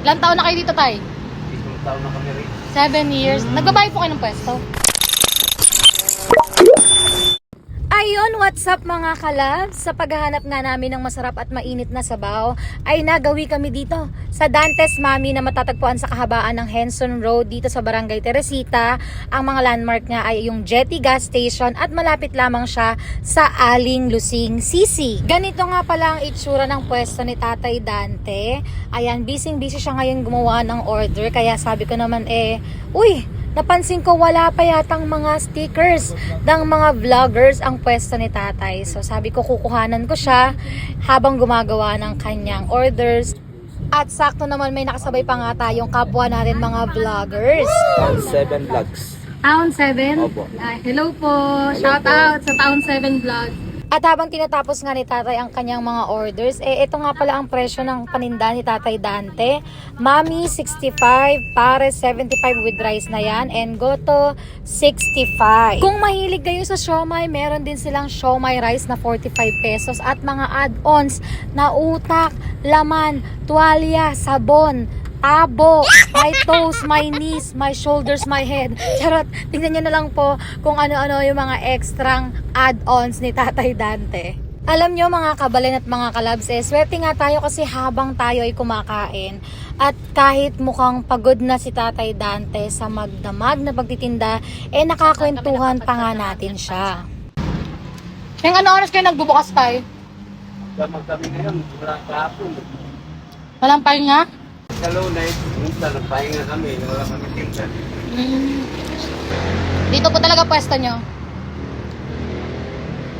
Ilang taon na kayo dito, Tay? Isang taon na kami rin. 7 years. Nagbabayad po kayo ng pwesto? Ayun, what's up mga kalabs? Sa paghahanap nga namin ng masarap at mainit na sabaw, ay nagawi kami dito sa Dantes Mami na matatagpuan sa kahabaan ng Henson Road dito sa Barangay Teresita. Ang mga landmark nga ay yung Jetty Gas Station at malapit lamang siya sa Aling Lusing, Sisi. Ganito nga pala ang itsura ng pwesto ni Tatay Dante. Ayan, busy siya ngayon gumawa ng order. Kaya sabi ko naman uy, napansin ko wala pa yatang mga stickers ng mga vloggers ang pwesto ni Tatay. So sabi ko kukuhanan ko siya habang gumagawa ng kanyang orders. At sakto naman may nakasabay pa nga tayong kapwa natin mga vloggers. Town 7 Vlogs. Town 7? Opo. Hello po. Shout out sa Town 7 Vlog. At habang tinatapos nga ni Tatay ang kanyang mga orders, ito nga pala ang presyo ng paninda ni Tatay Dante. Mami 65, Pares 75 with rice na yan, and Goto 65. Kung mahilig kayo sa siomay, meron din silang siomay rice na 45 pesos at mga add-ons na utak, laman, tuwalya, sabon, tabo, my toes, my knees, my shoulders, my head. Charot, tingnan nyo na lang po kung ano-ano yung mga extrang add-ons ni Tatay Dante. Alam nyo mga kabalin at mga kalabs, swerte nga tayo kasi habang tayo ay kumakain at kahit mukhang pagod na si Tatay Dante sa magdamag na pagtitinda, nakakwentuhan pa nga natin siya. Yung ano oras kayo nagbubukas tayo? Damag kami ngayon, wala kahapon. Walang pahinga? Sa Lunay, minsan nagpahinga kami, wala kami tinta. Dito po talaga pwesto nyo.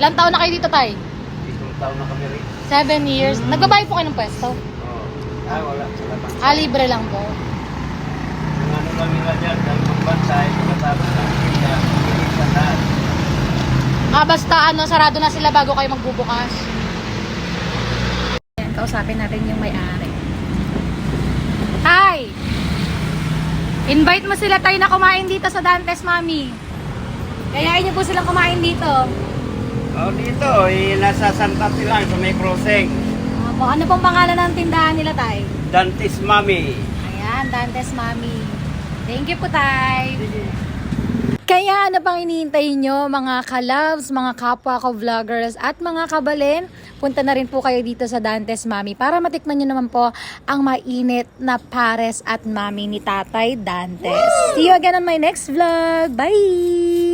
Ilang taon na kayo dito, Tay? Isang taon na kami rin. 7 years. Nagbabayad po kayo ng pwesto? Oo. Wala. Salamat. Libre lang po. Ang ano lang nila dyan, ang pagbansay, pagkatapos ng tinda, hindi sa lahat. Basta sarado na sila bago kayo magbubukas. Ayan, kausapin natin yung may-ari. Tay! Invite mo sila tayo na kumain dito sa Dantes Mami. Kayain niyo po silang kumain dito. Dito, nasa Santa lang sa may crossing. Ano pong pangalan ng tindahan nila, Tay? Dantes Mami. Ayan, Dantes Mami. Thank you po, Tay. Kaya ano pang iniintay nyo mga kalabs, mga kapwa ko vloggers at mga kabalin? Punta na rin po kayo dito sa Dantes Mami para matikman nyo naman po ang mainit na pares at mami ni Tatay Dantes. See you again on my next vlog. Bye!